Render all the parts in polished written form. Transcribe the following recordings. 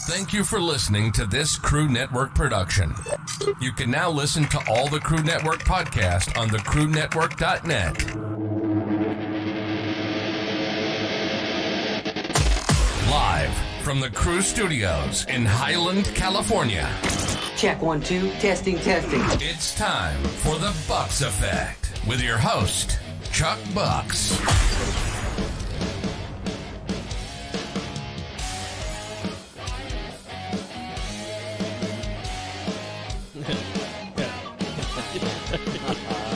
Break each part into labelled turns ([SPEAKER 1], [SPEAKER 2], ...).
[SPEAKER 1] Thank you for listening to this Crew Network production. You can now listen to all the Crew Network podcasts on thecrewnetwork.net. Live from the Crew Studios in Highland, California.
[SPEAKER 2] Check 1 2, testing.
[SPEAKER 1] It's time for the Bux Effect with your host, Chuck Bux.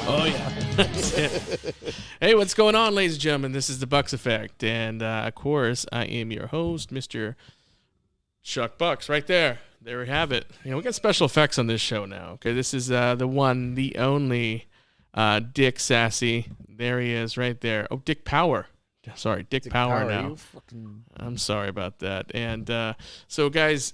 [SPEAKER 3] Oh, yeah. Hey, what's going on, ladies and gentlemen? This is the Bux Effect. And, of course, I am your host, Mr. Chuck Bux, right there. There we have it. You know, we got special effects on this show now. Okay, this is the one, the only Dick Sassy. There he is, right there. Oh, Dick Power. Sorry, Dick Power now. I'm sorry about that. And so, guys,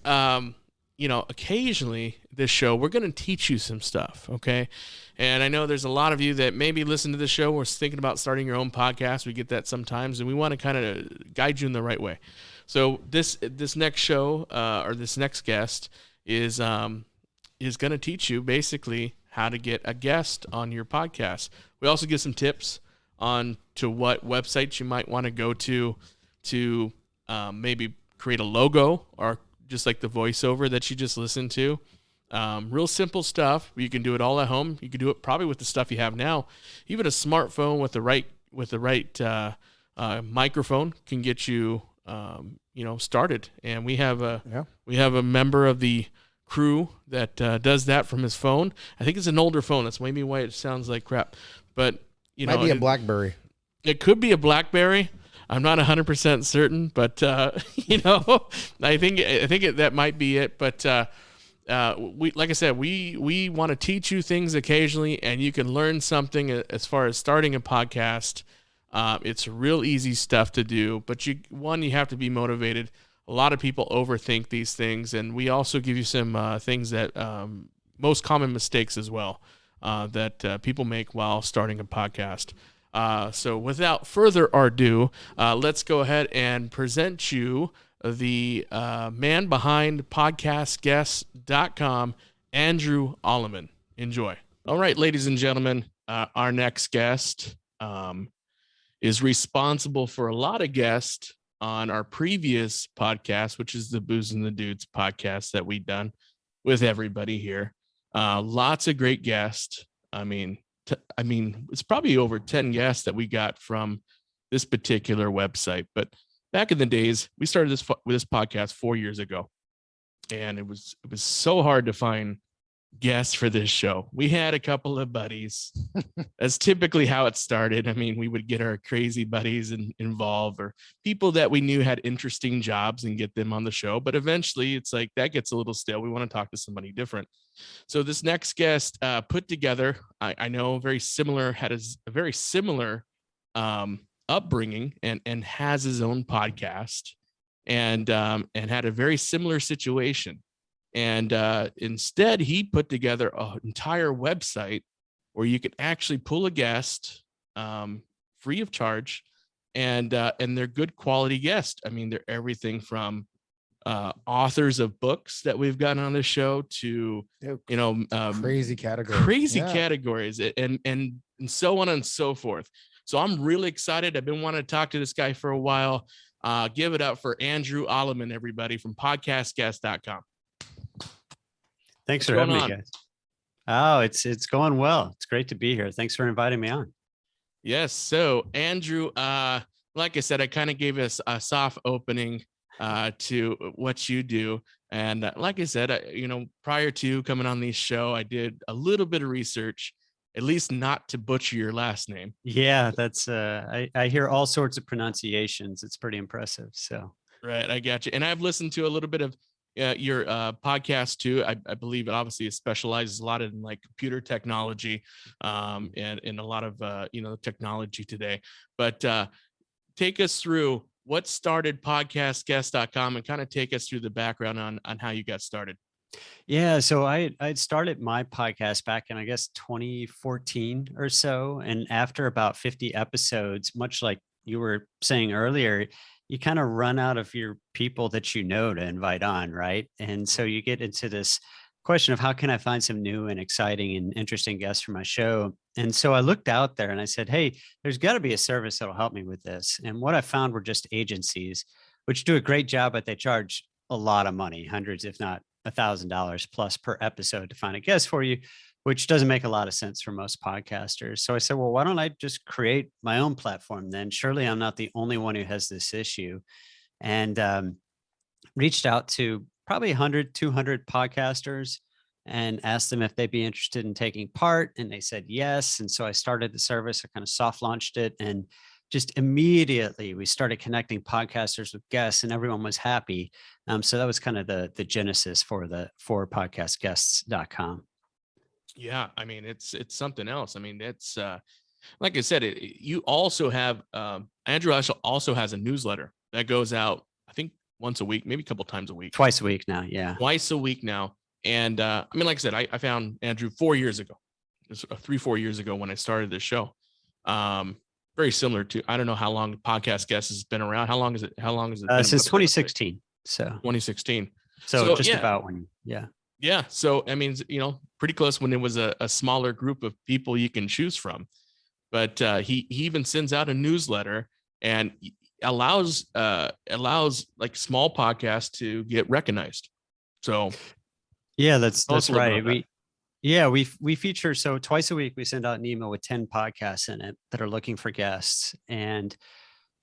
[SPEAKER 3] you know, occasionally this show, we're going to teach you some stuff, okay? And I know there's a lot of you that maybe listen to the show or thinking about starting your own podcast. We get that sometimes, and we want to kind of guide you in the right way. So this next show or this next guest is going to teach you basically how to get a guest on your podcast. We also give some tips on to what websites you might want to go to maybe create a logo or just like the voiceover that you just listened to. Real simple stuff. You can do it all at home. You can do it probably with the stuff you have now. Even a smartphone with the right microphone can get you started. And we have a member of the crew that does that from his phone. I think it's an older phone. That's maybe why it sounds like crap. But
[SPEAKER 4] might be a BlackBerry. It
[SPEAKER 3] could be a BlackBerry. I'm not 100% certain, but I think that might be it. But like I said, we want to teach you things occasionally, and you can learn something as far as starting a podcast. It's real easy stuff to do, but you have to be motivated. A lot of people overthink these things, and we also give you some things that most common mistakes as well that people make while starting a podcast. So without further ado, let's go ahead and present you the man behind podcastguests.com, Andrew Allemann. Enjoy. All right, ladies and gentlemen, our next guest is responsible for a lot of guests on our previous podcast, which is the Booze and the Dudes podcast that we've done with everybody here. Lots of great guests. I mean, it's probably over 10 guests that we got from this particular website. But back in the days, we started this podcast 4 years ago, and it was so hard to find guests for this show. We had a couple of buddies. That's typically how it started. I mean, we would get our crazy buddies involved, or people that we knew had interesting jobs, and get them on the show. But eventually, it's like that gets a little stale. We want to talk to somebody different. So this next guest put together, I know, had a very similar upbringing and has his own podcast and had a very similar situation. And instead, he put together an entire website where you could actually pull a guest free of charge, and they're good quality guests. I mean, they're everything from authors of books that we've gotten on the show to
[SPEAKER 4] crazy categories
[SPEAKER 3] and so on and so forth. So I'm really excited. I've been wanting to talk to this guy for a while. Give it up for Andrew Allemann, everybody, from podcastguest.com.
[SPEAKER 5] Thanks for having me, guys. Oh, it's going well. It's great to be here. Thanks for inviting me on.
[SPEAKER 3] Yes. So Andrew, like I said, I kind of gave us a soft opening to what you do. And like I said, prior to coming on this show, I did a little bit of research, at least not to butcher your last name.
[SPEAKER 5] Yeah, that's I hear all sorts of pronunciations. It's pretty impressive. So
[SPEAKER 3] right, I got you. And I've listened to a little bit of your podcast too. I believe it obviously specializes a lot in like computer technology and a lot of technology today. But take us through what started podcastguest.com and kind of take us through the background on how you got started.
[SPEAKER 5] Yeah, so I'd started my podcast back in, I guess, 2014 or so. And after about 50 episodes, much like you were saying earlier, you kind of run out of your people that you know to invite on, right? And so you get into this question of how can I find some new and exciting and interesting guests for my show? And so I looked out there and I said, hey, there's got to be a service that'll help me with this. And what I found were just agencies, which do a great job, but they charge a lot of money, hundreds, if not $1,000 plus per episode to find a guest for you, which doesn't make a lot of sense for most podcasters. So I said, well, why don't I just create my own platform then? Surely I'm not the only one who has this issue. And reached out to probably 100, 200 podcasters and asked them if they'd be interested in taking part. And they said yes. And so I started the service. I kind of soft launched it. And just immediately we started connecting podcasters with guests and everyone was happy. So that was kind of the genesis for podcastguests.com.
[SPEAKER 3] Yeah, I mean, it's something else. I mean, it's like I said, you also have Andrew also has a newsletter that goes out, I think once a week, maybe a couple times a week.
[SPEAKER 5] Twice a week now, yeah.
[SPEAKER 3] Twice a week now. And I mean, like I said, I found Andrew 4 years ago, 3-4 years ago when I started this show. Very similar to, I don't know how long Podcast Guests has been around. How long has it been?
[SPEAKER 5] Since 2016. So
[SPEAKER 3] 2016.
[SPEAKER 5] So just about when, yeah.
[SPEAKER 3] Yeah. So, I mean, pretty close when it was a smaller group of people you can choose from. But he even sends out a newsletter and allows like small podcasts to get recognized. So
[SPEAKER 5] yeah, that's right. We feature, so twice a week we send out an email with 10 podcasts in it that are looking for guests, and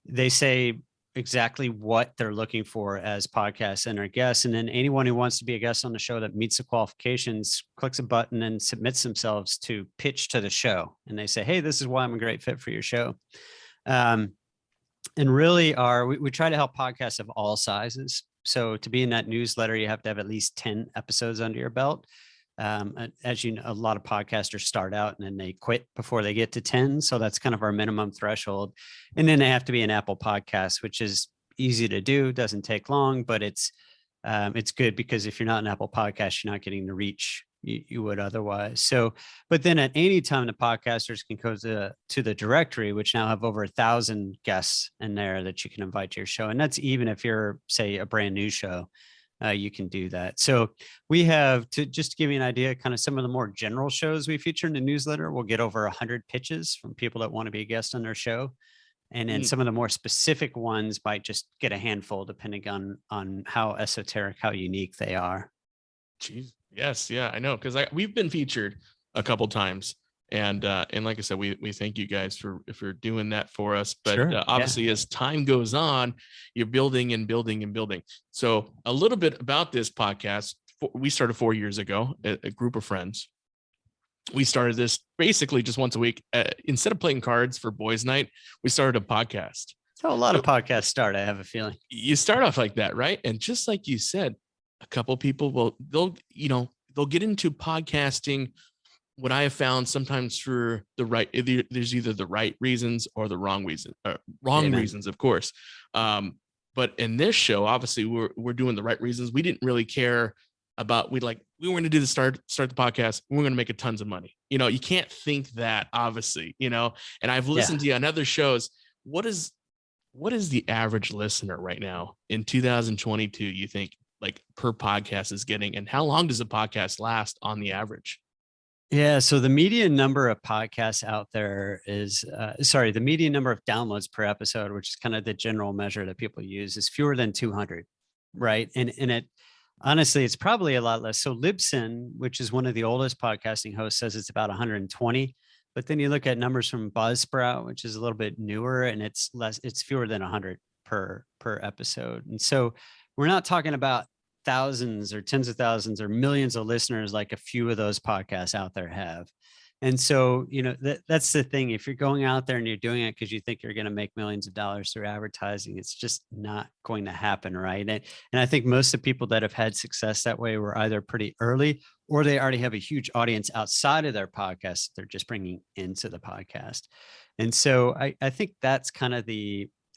[SPEAKER 5] they say exactly what they're looking for as podcasts and our guests. And then anyone who wants to be a guest on the show that meets the qualifications clicks a button and submits themselves to pitch to the show. And they say, hey, this is why I'm a great fit for your show. And really we try to help podcasts of all sizes. So to be in that newsletter, you have to have at least 10 episodes under your belt. As you know, a lot of podcasters start out and then they quit before they get to 10. So that's kind of our minimum threshold. And then they have to be an Apple Podcast, which is easy to do, doesn't take long, but it's good because if you're not an Apple Podcast, you're not getting the reach you would otherwise. So, but then at any time, the podcasters can go to the directory, which now have over 1,000 guests in there that you can invite to your show. And that's even if you're, say, a brand new show. You can do that. So we have, to just give you an idea, kind of some of the more general shows we feature in the newsletter, we'll get over 100 pitches from people that want to be a guest on their show. And then some of the more specific ones might just get a handful depending on how esoteric, how unique they are.
[SPEAKER 3] Jeez. Yes. Yeah, I know. Cause we've been featured a couple times. And like I said, we thank you guys for doing that for us. But sure, obviously, as time goes on, you're building and building and building. So a little bit about this podcast. We started 4 years ago, a group of friends. We started this basically just once a week. Instead of playing cards for boys' night, we started a podcast.
[SPEAKER 5] Oh, a lot of podcasts start, I have a feeling.
[SPEAKER 3] You start off like that, right? And just like you said, a couple people they'll get into podcasting. What I have found sometimes for there's either the right reasons or the wrong reasons, reasons, of course. But in this show, obviously we're doing the right reasons. We didn't really care about, we were going to do the start the podcast. We're going to make a tons of money. You can't think that, obviously, and I've listened to you on other shows. What is the average listener right now in 2022, you think, like, per podcast is getting, and how long does a podcast last on the average?
[SPEAKER 5] Yeah. So the median number of podcasts out there is, the median number of downloads per episode, which is kind of the general measure that people use, is fewer than 200. Right. And it, honestly, it's probably a lot less. So Libsyn, which is one of the oldest podcasting hosts, says it's about 120. But then you look at numbers from Buzzsprout, which is a little bit newer, and it's fewer than 100 per episode. And so we're not talking about thousands or tens of thousands or millions of listeners like a few of those podcasts out there have. And so, that's the thing. If you're going out there and you're doing it because you think you're going to make millions of dollars through advertising, it's just not going to happen, right? And I think most of the people that have had success that way were either pretty early or they already have a huge audience outside of their podcast they're just bringing into the podcast. And so I think that's kind of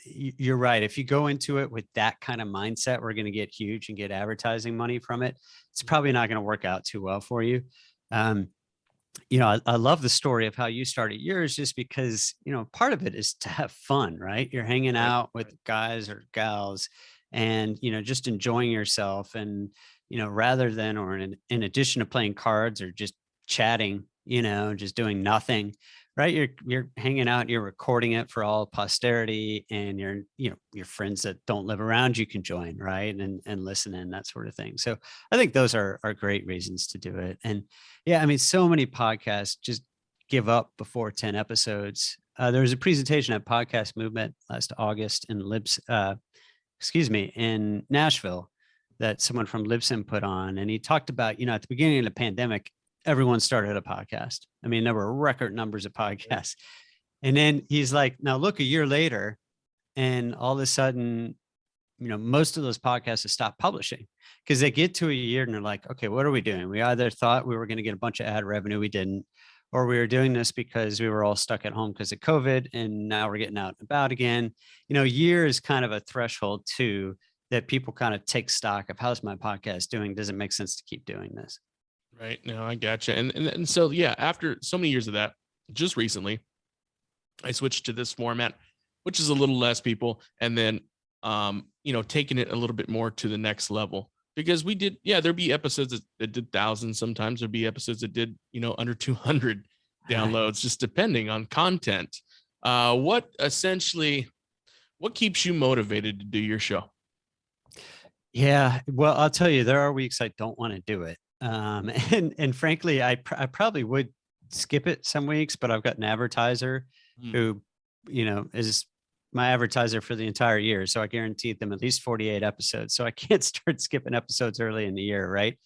[SPEAKER 5] you're right. If you go into it with that kind of mindset, we're going to get huge and get advertising money from it. It's probably not going to work out too well for you. I love the story of how you started yours, just because, part of it is to have fun, right? You're hanging out with guys or gals and, just enjoying yourself. And, rather than, or in addition to playing cards or just chatting, just doing nothing, right? You're hanging out, you're recording it for all posterity, and your friends that don't live around you can join, right? And listen in, that sort of thing. So I think those are great reasons to do it. And yeah, I mean, so many podcasts just give up before 10 episodes. There was a presentation at Podcast Movement last August in Nashville, that someone from Libsyn put on. And he talked about, at the beginning of the pandemic, everyone started a podcast. I mean, there were record numbers of podcasts. And then he's like, now look, a year later, and all of a sudden, most of those podcasts have stopped publishing, because they get to a year and they're like, okay, what are we doing? We either thought we were going to get a bunch of ad revenue, we didn't, or we were doing this because we were all stuck at home because of COVID, and now we're getting out and about again. Year is kind of a threshold too, that people kind of take stock of, how's my podcast doing? Does it make sense to keep doing this?
[SPEAKER 3] Right. No, I gotcha. And so, yeah, after so many years of that, just recently, I switched to this format, which is a little less people. And then, taking it a little bit more to the next level, because we did, there'd be episodes that did thousands. Sometimes there'd be episodes that did, under 200 downloads, just depending on content. What keeps you motivated to do your show?
[SPEAKER 5] Yeah, well, I'll tell you, there are weeks I don't want to do it. And frankly, I probably would skip it some weeks, but I've got an advertiser who, is my advertiser for the entire year. So I guaranteed them at least 48 episodes. So I can't start skipping episodes early in the year. Right.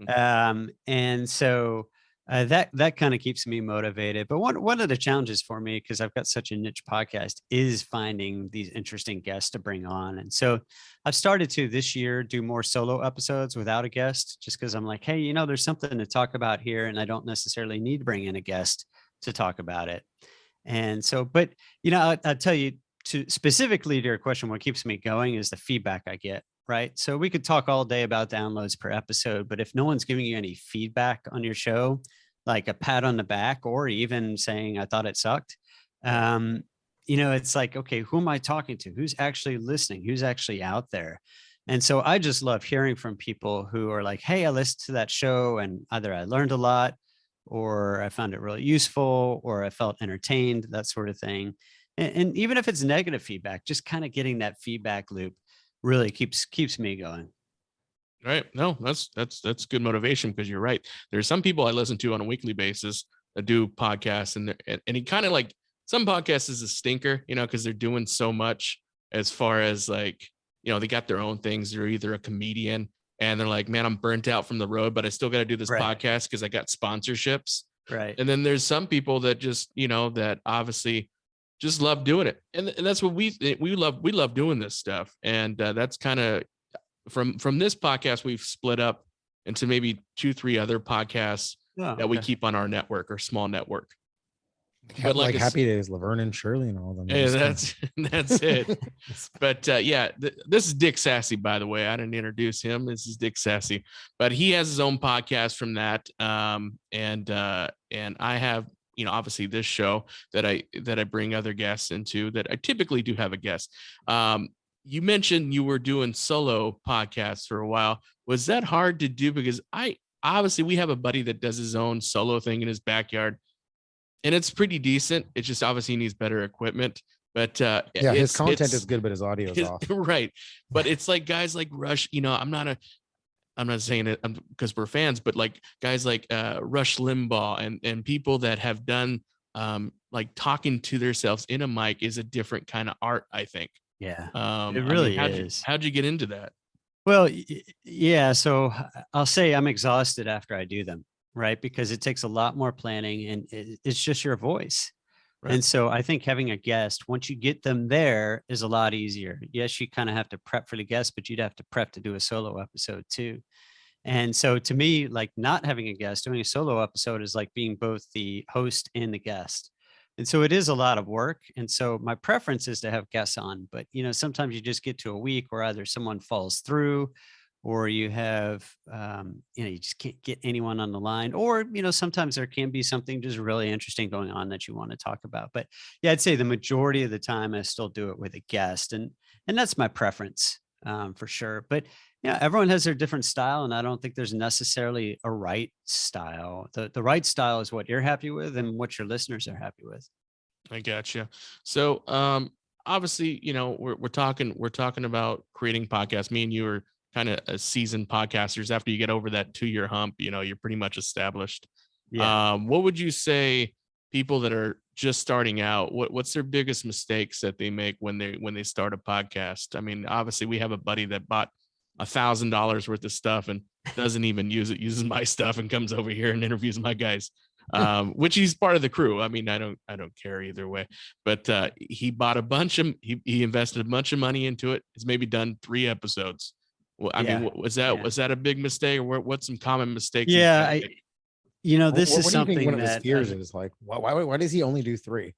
[SPEAKER 5] And so that kind of keeps me motivated. But one of the challenges for me, because I've got such a niche podcast, is finding these interesting guests to bring on. And so I've started to this year do more solo episodes without a guest, just because I'm like, hey, there's something to talk about here, and I don't necessarily need to bring in a guest to talk about it. And so, but I'll tell you, specifically to your question, what keeps me going is the feedback I get. Right. So we could talk all day about downloads per episode, but if no one's giving you any feedback on your show, like a pat on the back, or even saying, I thought it sucked, it's like, okay, who am I talking to? Who's actually listening? Who's actually out there? And so I just love hearing from people who are like, hey, I listened to that show and either I learned a lot, or I found it really useful, or I felt entertained, that sort of thing. And even if it's negative feedback, just kind of getting that feedback loop really keeps me going.
[SPEAKER 3] Right. No, that's good motivation, because you're right. There's some people I listen to on a weekly basis that do podcasts, and he kind of like, some podcasts is a stinker, because they're doing so much, as far as like, they got their own things. They're either a comedian and they're like, man, I'm burnt out from the road, but I still got to do this podcast because I got sponsorships.
[SPEAKER 5] Right.
[SPEAKER 3] And then there's some people that just, that obviously just love doing it. And that's what we love doing this stuff. And that's kind of from this podcast, we've split up into maybe 2-3 other podcasts that we keep on our network, or small network.
[SPEAKER 4] But like Happy Days, Laverne and Shirley and all of them.
[SPEAKER 3] Yeah, that's it. But this is Dick Sassy, by the way. I didn't introduce him. This is Dick Sassy, but he has his own podcast from that. And I have, obviously this show that I bring other guests into, that I typically do have a guest. You mentioned you were doing solo podcasts for a while. Was that hard to do? Because obviously we have a buddy that does his own solo thing in his backyard, and it's pretty decent. It's just obviously he needs better equipment. But
[SPEAKER 4] his content is good, but his audio is off.
[SPEAKER 3] Right. But it's like guys like Rush, I'm not saying it because we're fans, but like guys like Rush Limbaugh and people that have done like talking to themselves in a mic is a different kind of art, I think.
[SPEAKER 5] Yeah, it really
[SPEAKER 3] is. How'd you get into that?
[SPEAKER 5] Well, yeah. So I'll say I'm exhausted after I do them, right? Because it takes a lot more planning, and it's just your voice. Right. And so I think having a guest, once you get them there, is a lot easier. Yes, you kind of have to prep for the guest, but you'd have to prep to do a solo episode too. And so to me, like not having a guest, doing a solo episode is like being both the host and the guest. And so it is a lot of work. And so my preference is to have guests on, but sometimes you just get to a week where either someone falls through, or you have, you just can't get anyone on the line, or, sometimes there can be something just really interesting going on that you want to talk about. But yeah, I'd say the majority of the time I still do it with a guest, and that's my preference, for sure. But everyone has their different style, and I don't think there's necessarily a right style. The right style is what you're happy with and what your listeners are happy with.
[SPEAKER 3] I gotcha. So, obviously, we're talking about creating podcasts. Me and you are kind of a seasoned podcasters. After you get over that 2-year hump, you're pretty much established.
[SPEAKER 5] Yeah.
[SPEAKER 3] What would you say people that are just starting out, what's their biggest mistakes that they make when they start a podcast? I mean, obviously we have a buddy that bought $1,000 worth of stuff and doesn't even use it, uses my stuff and comes over here and interviews my guys. Which he's part of the crew. I mean, I don't care either way, but he bought he invested a bunch of money into it. He's maybe done 3 episodes. Well, I mean, was that a big mistake, or what's some common mistakes?
[SPEAKER 5] Yeah. This is
[SPEAKER 4] what
[SPEAKER 5] something
[SPEAKER 4] do you think one
[SPEAKER 5] that
[SPEAKER 4] of his fears is like, why does he only do 3?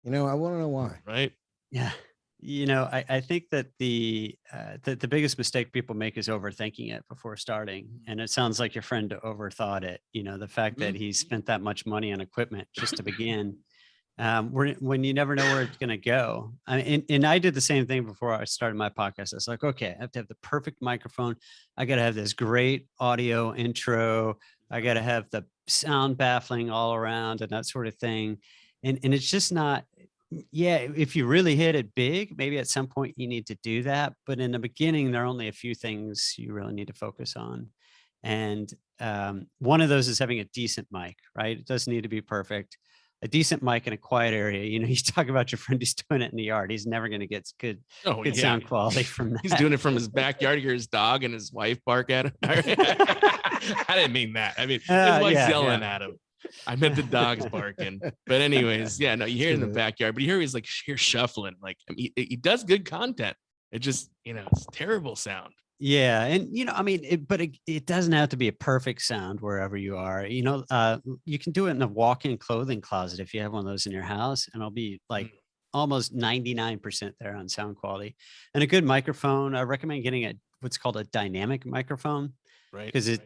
[SPEAKER 4] I want to know why.
[SPEAKER 3] Right.
[SPEAKER 5] Yeah. I think that the biggest mistake people make is overthinking it before starting. And it sounds like your friend overthought it. The fact that he spent that much money on equipment just to begin, when you never know where it's going to go. And I did the same thing before I started my podcast. I was like, okay, I have to have the perfect microphone. I got to have this great audio intro. I got to have the sound baffling all around and that sort of thing. And it's just not. Yeah, if you really hit it big, maybe at some point you need to do that. But in the beginning, there are only a few things you really need to focus on. And one of those is having a decent mic, right? It doesn't need to be perfect. A decent mic in a quiet area. You talk about your friend who's doing it in the yard. He's never going to get good sound quality from that.
[SPEAKER 3] He's doing it from his backyard. You hear his dog and his wife bark at him. I didn't mean that. I mean, his wife's yelling at him. I meant the dog's barking, but anyways, you hear it in the backyard, but you hear he's like shuffling. Like, I mean, he does good content. It just, it's terrible sound.
[SPEAKER 5] Yeah. And, it doesn't have to be a perfect sound wherever you are. You can do it in a walk-in clothing closet if you have one of those in your house, and it'll be like almost 99% there on sound quality. And a good microphone, I recommend getting what's called a dynamic microphone,
[SPEAKER 3] right?
[SPEAKER 5] Because it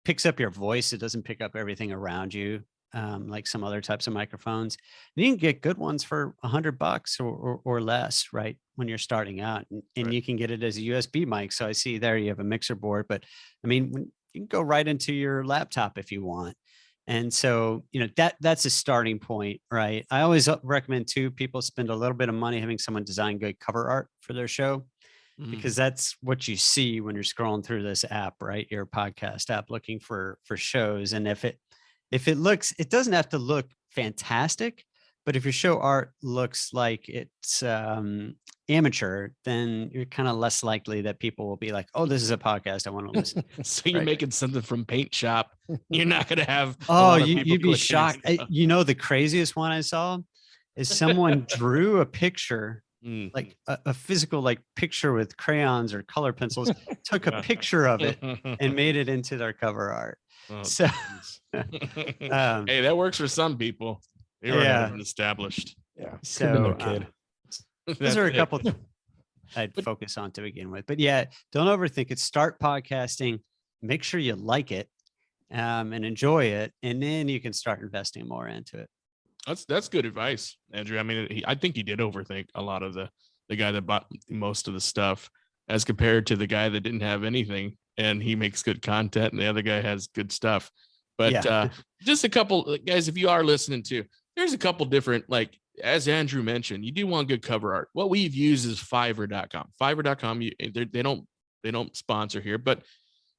[SPEAKER 5] picks up your voice. It doesn't pick up everything around you, like some other types of microphones. And you can get good ones for $100 or less, right, when you're starting out. And
[SPEAKER 3] Right.
[SPEAKER 5] You can get it as a USB mic. So I see there you have a mixer board, but I mean, you can go right into your laptop if you want. And so, that's a starting point, right? I always recommend too, people spend a little bit of money having someone design good cover art for their show. Because that's what you see when you're scrolling through this app, right? Your podcast app, looking for shows. And if it it doesn't have to look fantastic, but if your show art looks like it's amateur, then you're kind of less likely that people will be like, oh, this is a podcast I want to listen to.
[SPEAKER 3] So you're making something from Paint Shop. You're not going to have.
[SPEAKER 5] You'd be shocked. The craziest one I saw is someone drew a picture. Like a physical picture with crayons or color pencils, took a picture of it and made it into their cover art.
[SPEAKER 3] Oh,
[SPEAKER 5] so
[SPEAKER 3] hey, that works for some people. They were established.
[SPEAKER 4] Yeah.
[SPEAKER 5] So
[SPEAKER 4] kid.
[SPEAKER 5] Those are a couple I'd focus on to begin with. But yeah, don't overthink it. Start podcasting, make sure you like it and enjoy it, and then you can start investing more into it.
[SPEAKER 3] That's good advice, Andrew. I mean, I think he did overthink a lot of the guy that bought most of the stuff as compared to the guy that didn't have anything and he makes good content and the other guy has good stuff. But just a couple guys, if you are listening to, there's a couple different, as Andrew mentioned, you do want good cover art. What we've used is Fiverr.com. Fiverr.com, they don't sponsor here, but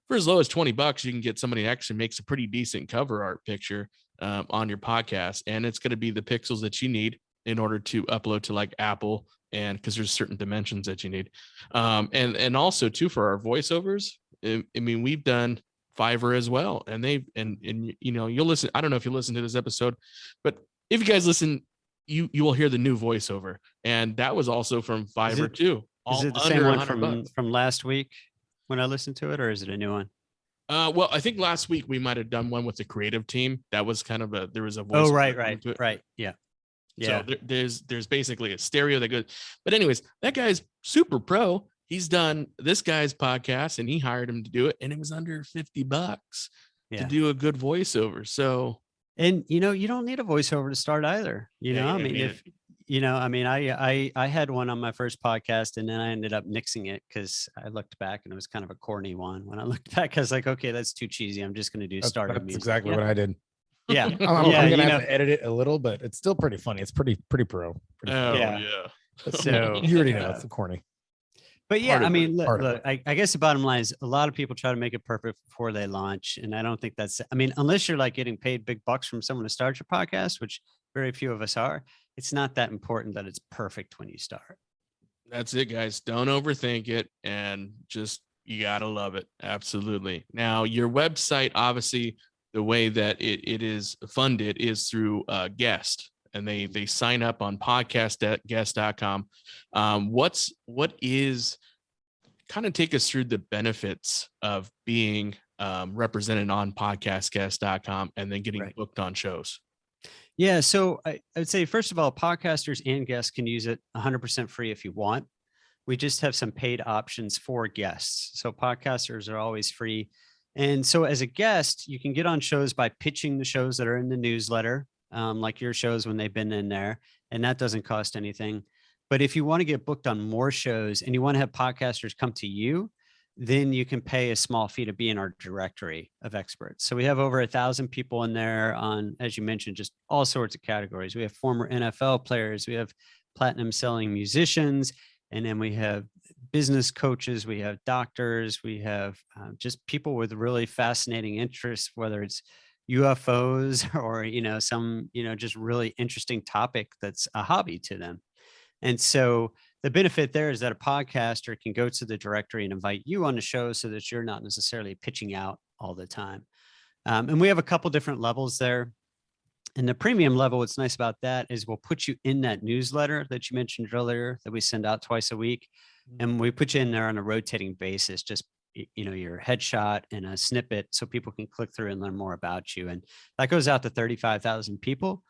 [SPEAKER 3] for as low as $20, you can get somebody that actually makes a pretty decent cover art picture on your podcast, and it's going to be the pixels that you need in order to upload to Apple, and because there's certain dimensions that you need, and also too for our voiceovers. I mean, we've done Fiverr as well, and you'll listen. I don't know if you listen to this episode, but if you guys listen, you will hear the new voiceover, and that was also from Fiverr too.
[SPEAKER 5] Is it the same one from last week when I listened to it, or is it a new one?
[SPEAKER 3] Well, I think last week we might have done one with the creative team. That was kind of there was a voice.
[SPEAKER 5] Oh, right. Yeah.
[SPEAKER 3] So there's basically a stereo that goes, but anyways, that guy's super pro. he's done this guy's podcast and he hired him to do it. And it was under $50 to do a good voiceover. So,
[SPEAKER 5] and you don't need a voiceover to start either. I mean, I had one on my first podcast and then I ended up nixing it because I looked back and it was kind of a corny one. When I looked back, I was like, okay, that's too cheesy. I'm just going to do starter music.
[SPEAKER 4] That's exactly what I did.
[SPEAKER 5] Yeah.
[SPEAKER 4] I'm going to have to edit it a little, but it's still pretty funny. It's pretty pro.
[SPEAKER 3] Yeah.
[SPEAKER 5] So
[SPEAKER 4] you already know it's corny.
[SPEAKER 5] But yeah, I mean, look, I guess the bottom line is a lot of people try to make it perfect before they launch. And I don't think unless you're like getting paid big bucks from someone to start your podcast, which very few of us are, it's not that important that it's perfect when you start.
[SPEAKER 3] That's it, guys. Don't overthink it. And just, you got to love it. Absolutely. Now, your website, obviously, the way that it is funded is through guest. And they sign up on podcast.guest.com. Kind of take us through the benefits of being represented on podcastguest.com and then getting booked on shows.
[SPEAKER 5] Yeah. So I would say, first of all, podcasters and guests can use it 100% free if you want. We just have some paid options for guests. So podcasters are always free. And so as a guest, you can get on shows by pitching the shows that are in the newsletter. Like your shows when they've been in there, and that doesn't cost anything. But if you want to get booked on more shows and you want to have podcasters come to you, then you can pay a small fee to be in our directory of experts. So we have over 1,000 people in there on, as you mentioned, just all sorts of categories. We have former NFL players, we have platinum selling musicians, and then we have business coaches, we have doctors, we have just people with really fascinating interests, whether it's UFOs or, some, just really interesting topic that's a hobby to them. And so the benefit there is that a podcaster can go to the directory and invite you on the show so that you're not necessarily pitching out all the time. And we have a couple different levels there. And the premium level, what's nice about that is we'll put you in that newsletter that you mentioned earlier that we send out twice a week. And we put you in there on a rotating basis, just your headshot and a snippet so people can click through and learn more about you. And that goes out to 35,000 people.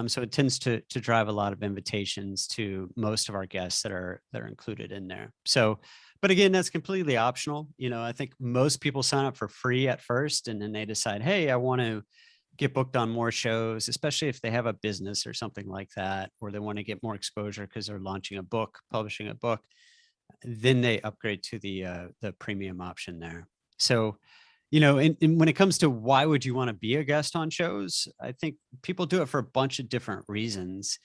[SPEAKER 5] So it tends to drive a lot of invitations to most of our guests that are included in there. So, but again, that's completely optional. I think most people sign up for free at first, and then they decide, hey, I want to get booked on more shows, especially if they have a business or something like that, or they want to get more exposure because they're launching a book, publishing a book. Then they upgrade to the premium option there. So, and when it comes to why would you want to be a guest on shows, I think people do it for a bunch of different reasons.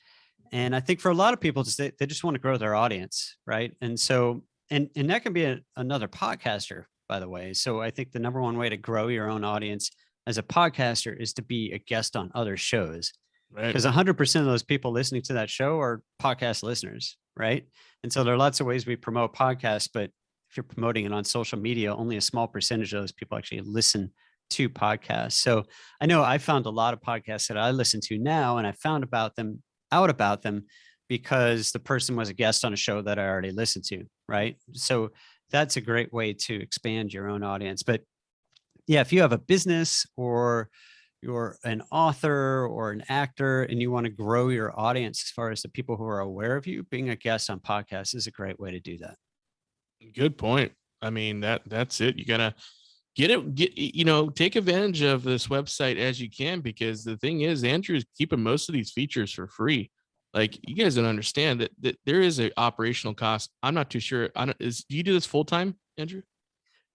[SPEAKER 5] And I think for a lot of people, they just want to grow their audience, right? And so, and that can be another podcaster, by the way. So I think the number one way to grow your own audience as a podcaster is to be a guest on other shows. Right. Because 100% of those people listening to that show are podcast listeners, right? And so there are lots of ways we promote podcasts, but if you're promoting it on social media, only a small percentage of those people actually listen to podcasts. So I know I found a lot of podcasts that I listen to now, and I found out about them because the person was a guest on a show that I already listened to, right? So that's a great way to expand your own audience. But yeah, if you have a business or you're an author or an actor and you want to grow your audience as far as the people who are aware of you, being a guest on podcasts is a great way to do that.
[SPEAKER 3] Good point. I mean, that's it. You gotta take advantage of this website as you can, because the thing is, Andrew's keeping most of these features for free. Like, you guys don't understand that there is an operational cost. I'm not too sure. Do you do this full time, Andrew?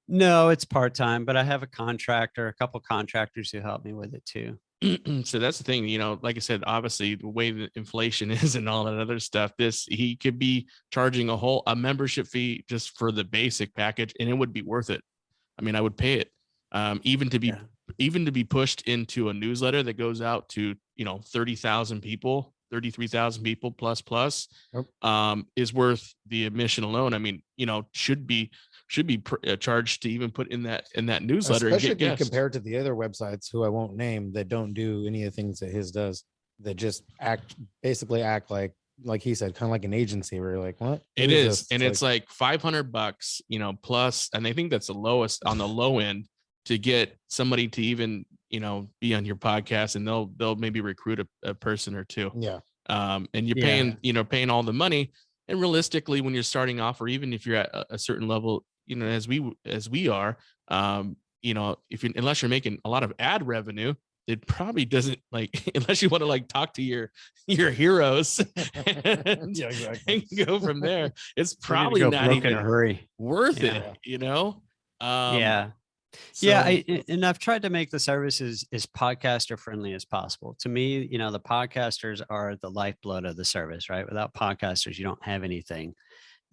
[SPEAKER 5] No, it's part-time, but I have a couple contractors who help me with it too.
[SPEAKER 3] So that's the thing, like I said, obviously the way that inflation is and all that other stuff, he could be charging a membership fee just for the basic package, and it would be worth it. I mean, I would pay it, even to be pushed into a newsletter that goes out to, 30,000 people, 33,000 people plus, is worth the admission alone. I mean, should be charged to even put in that newsletter.
[SPEAKER 4] Especially if you compare it to the other websites, who I won't name, that don't do any of the things that his does, that just basically act like he said, kind of like an agency, where you're like, what?
[SPEAKER 3] It is. And it's like $500, plus, and I think that's the lowest on the low end to get somebody to even, be on your podcast, and they'll maybe recruit a person or two.
[SPEAKER 4] Yeah.
[SPEAKER 3] And you're paying all the money. And realistically, when you're starting off, or even if you're at a certain level, as we are, unless you're making a lot of ad revenue, it probably doesn't, like, unless you want to like talk to your heroes and,
[SPEAKER 4] Yeah, exactly.
[SPEAKER 3] and go from there. It's
[SPEAKER 5] We're gonna
[SPEAKER 3] probably
[SPEAKER 5] go
[SPEAKER 3] not
[SPEAKER 5] broke in a
[SPEAKER 3] even
[SPEAKER 5] hurry.
[SPEAKER 3] worth
[SPEAKER 5] Yeah.
[SPEAKER 3] it,
[SPEAKER 5] Yeah.
[SPEAKER 3] So,
[SPEAKER 5] Yeah, and I've tried to make the services as podcaster friendly as possible. To me, the podcasters are the lifeblood of the service, right? Without podcasters, you don't have anything.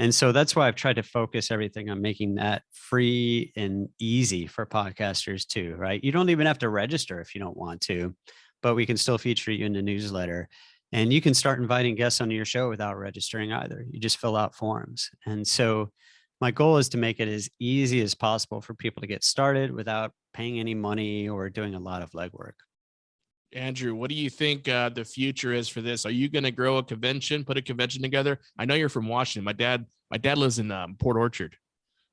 [SPEAKER 5] And so that's why I've tried to focus everything on making that free and easy for podcasters too, right? You don't even have to register if you don't want to, but we can still feature you in the newsletter. And you can start inviting guests onto your show without registering either. You just fill out forms. And so my goal is to make it as easy as possible for people to get started without paying any money or doing a lot of legwork.
[SPEAKER 3] Andrew, what do you think the future is for this? Are you going to grow a convention, put a convention together? I know you're from Washington. My dad lives in Port Orchard.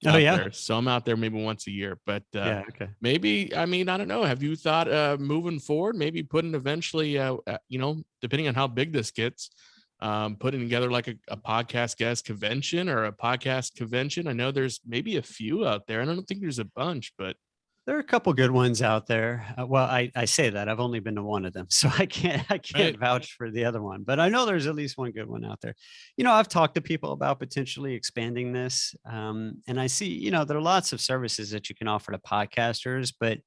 [SPEAKER 5] Oh, yeah.
[SPEAKER 3] There. So I'm out there maybe once a year, but
[SPEAKER 5] Yeah. Okay.
[SPEAKER 3] maybe, I don't know. Have you thought moving forward, maybe putting eventually, depending on how big this gets, putting together like a podcast guest convention or a podcast convention? I know there's maybe a few out there. I don't think there's a bunch, but
[SPEAKER 5] there are a couple good ones out there. Well, I say that I've only been to one of them, so I can't
[SPEAKER 3] Right.
[SPEAKER 5] vouch for the other one, but I know there's at least one good one out there. I've talked to people about potentially expanding this, and I see, there are lots of services that you can offer to podcasters, but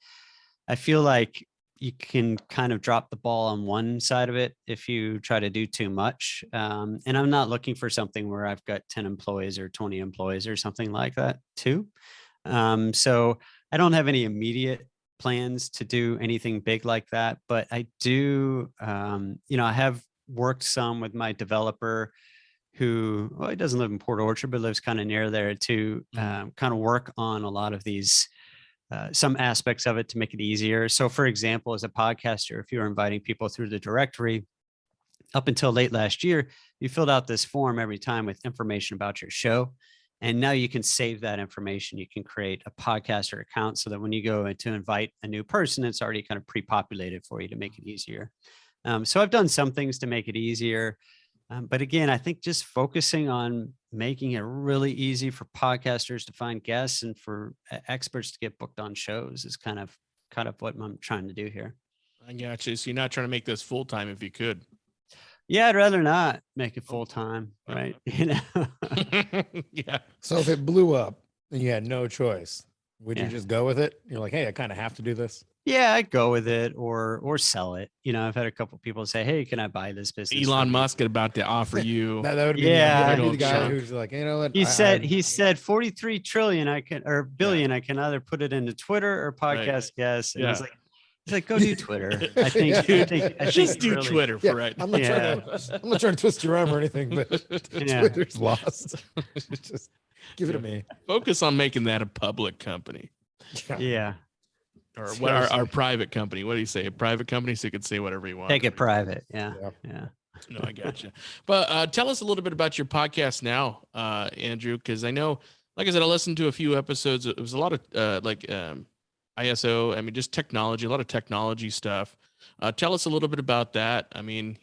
[SPEAKER 5] I feel like you can kind of drop the ball on one side of it if you try to do too much. And I'm not looking for something where I've got 10 employees or 20 employees or something like that too. So I don't have any immediate plans to do anything big like that, but I do, I have worked some with my developer who, well, he doesn't live in Port Orchard, but lives kind of near there to kind of work on a lot of these, some aspects of it to make it easier. So for example, as a podcaster, if you're inviting people through the directory, up until late last year, you filled out this form every time with information about your show. And now you can save that information. You can create a podcaster account so that when you go to invite a new person, it's already kind of pre-populated for you to make it easier. So I've done some things to make it easier. But again, I think just focusing on making it really easy for podcasters to find guests and for experts to get booked on shows is kind of what I'm trying to do here.
[SPEAKER 3] I got you. So you're not trying to make this full time if you could.
[SPEAKER 5] Yeah, I'd rather not make it full time, right?
[SPEAKER 3] Yeah.
[SPEAKER 4] So if it blew up and you had no choice, would
[SPEAKER 5] Yeah.
[SPEAKER 4] you just go with it? You're like, hey, I kind of have to do this.
[SPEAKER 5] Yeah, I'd go with it or sell it. I've had a couple people say, "Hey, can I buy this business?"
[SPEAKER 3] Elon
[SPEAKER 5] from you?"
[SPEAKER 3] Musk about to offer you.
[SPEAKER 4] That would be,
[SPEAKER 5] Yeah.
[SPEAKER 4] that'd be the guy
[SPEAKER 3] Sure.
[SPEAKER 4] who's like, you know what?
[SPEAKER 5] He said 43 trillion billion. I can either put it into Twitter or podcast guests. And I was
[SPEAKER 3] Yeah.
[SPEAKER 5] like, he's like, go do Twitter. I think,
[SPEAKER 4] Yeah.
[SPEAKER 5] I
[SPEAKER 3] Just
[SPEAKER 5] think
[SPEAKER 3] do
[SPEAKER 5] really-
[SPEAKER 3] Twitter for right.
[SPEAKER 4] I'm not,
[SPEAKER 5] Yeah.
[SPEAKER 4] I'm not trying to twist your arm or anything, but
[SPEAKER 5] Yeah.
[SPEAKER 4] Twitter's lost. Just give it to me.
[SPEAKER 3] Focus on making that a public company
[SPEAKER 5] Yeah.
[SPEAKER 3] or what our private company. What do you say? A private company, so you can say whatever you want.
[SPEAKER 5] Take it private. Yeah.
[SPEAKER 4] Yeah.
[SPEAKER 5] Yeah.
[SPEAKER 3] No, I got you. But tell us a little bit about your podcast now, Andrew, because I know, like I said, I listened to a few episodes. It was a lot of ISO. I mean, just technology, a lot of technology stuff. Tell us a little bit about that. I mean,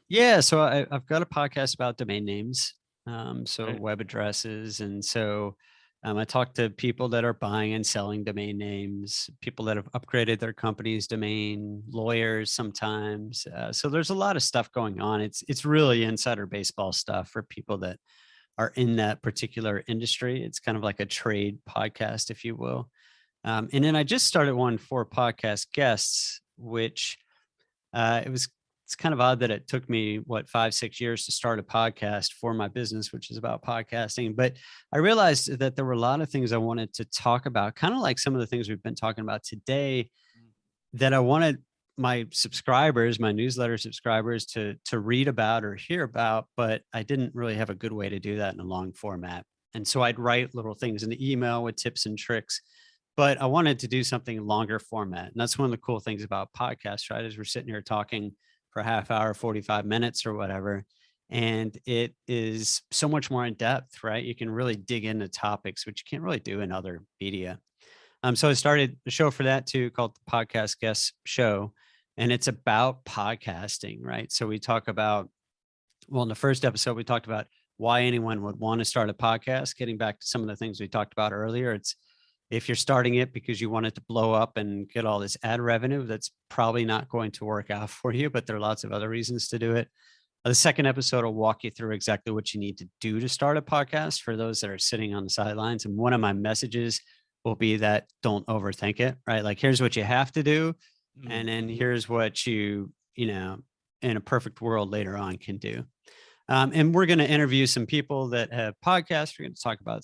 [SPEAKER 5] Yeah. So I've got a podcast about domain names. So
[SPEAKER 3] Right.
[SPEAKER 5] web addresses. And so I talk to people that are buying and selling domain names, people that have upgraded their company's domain, lawyers sometimes. So there's a lot of stuff going on. It's really insider baseball stuff for people that are in that particular industry. It's kind of like a trade podcast, if you will. And then I just started one for podcast guests, which it's kind of odd that it took me 5-6 years to start a podcast for my business, which is about podcasting. But I realized that there were a lot of things I wanted to talk about, kind of like some of the things we've been talking about today, that I wanted my subscribers, my newsletter subscribers to read about or hear about, but I didn't really have a good way to do that in a long format. And so I'd write little things in the email with tips and tricks, but I wanted to do something in longer format. And that's one of the cool things about podcasts, right? Is we're sitting here talking for a half hour, 45 minutes or whatever. And it is so much more in depth, right? You can really dig into topics, which you can't really do in other media. So I started a show for that too, called the Podcast Guest Show. And it's about podcasting, right? So we talk about Well, in the first episode, we talked about why anyone would want to start a podcast. Getting back to some of the things we talked about earlier, it's if you're starting it because you want it to blow up and get all this ad revenue, that's probably not going to work out for you, but there are lots of other reasons to do it. The second episode will walk you through exactly what you need to do to start a podcast for those that are sitting on the sidelines. And one of my messages will be that don't overthink it, right? Like, here's what you have to do. And then here's what you know, in a perfect world later on can do. And we're going to interview some people that have podcasts. We're going to talk about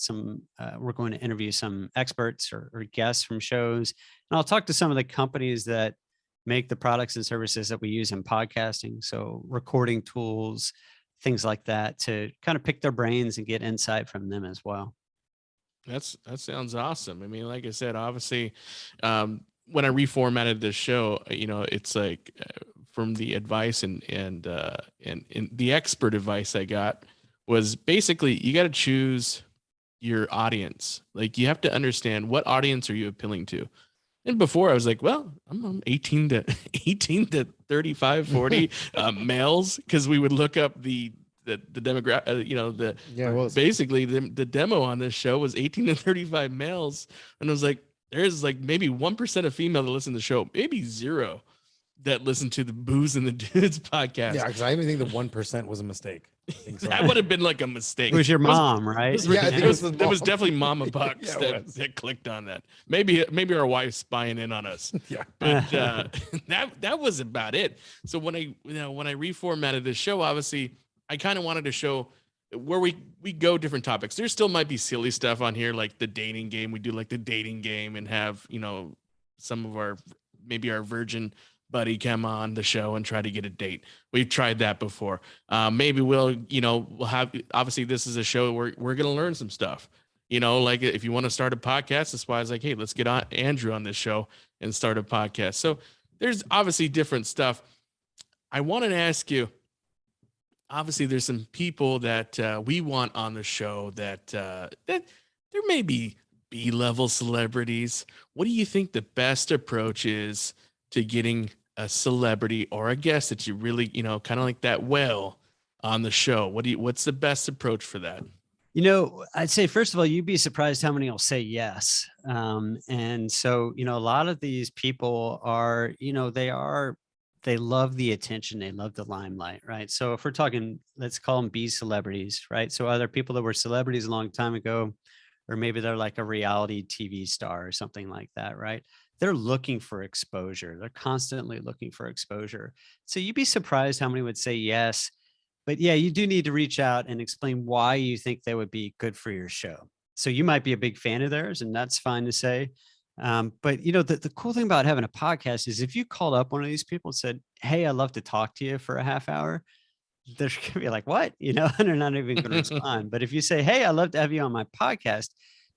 [SPEAKER 5] we're going to interview some experts or guests from shows. And I'll talk to some of the companies that make the products and services that we use in podcasting. So recording tools, things like that, to kind of pick their brains and get insight from them as well.
[SPEAKER 3] That sounds awesome. I mean, like I said, obviously, when I reformatted this show, it's like from the advice and the expert advice I got was basically you got to choose your audience. Like, you have to understand what audience are you appealing to. And before I was like, well, I'm 18 to 35, 40 males, because we would look up the demographic, basically the demo on this show was 18 to 35 males. And I was like, there's like maybe 1% of female that listen to the show, maybe 0 that listen to the Booze and the Dudes podcast.
[SPEAKER 4] Yeah, because I even think the 1% was a mistake.
[SPEAKER 3] That would have been like a mistake.
[SPEAKER 5] It was your mom, right?
[SPEAKER 3] It was definitely Mama Bux that clicked on that. Maybe our wife's spying in on us.
[SPEAKER 4] Yeah,
[SPEAKER 3] but that was about it. So when I reformatted this show, obviously I kind of wanted to show where we go different topics. There still might be silly stuff on here, like the dating game. We do like the dating game and have some of our virgin buddy come on the show and try to get a date. We've tried that before. Maybe we'll have, obviously this is a show where we're going to learn some stuff, like if you want to start a podcast, that's why I was like, hey, let's get on Andrew on this show and start a podcast. So there's obviously different stuff. I wanted to ask you, obviously there's some people that we want on the show that there may be B-level celebrities. What do you think the best approach is to getting a celebrity or a guest that you really, kind of like that whale on the show? What's the best approach for that?
[SPEAKER 5] I'd say, first of all, you'd be surprised how many will say yes. And so, a lot of these people are, they love the attention. They love the limelight, right? So if we're talking, let's call them B celebrities, right? So either people that were celebrities a long time ago, or maybe they're like a reality TV star or something like that, right? They're looking for exposure. They're constantly looking for exposure. So you'd be surprised how many would say yes. But yeah, you do need to reach out and explain why you think they would be good for your show. So you might be a big fan of theirs, and that's fine to say. But the cool thing about having a podcast is if you called up one of these people and said, hey, I'd love to talk to you for a half hour, they're going to be like, what? And they're not even going to respond. But if you say, hey, I'd love to have you on my podcast,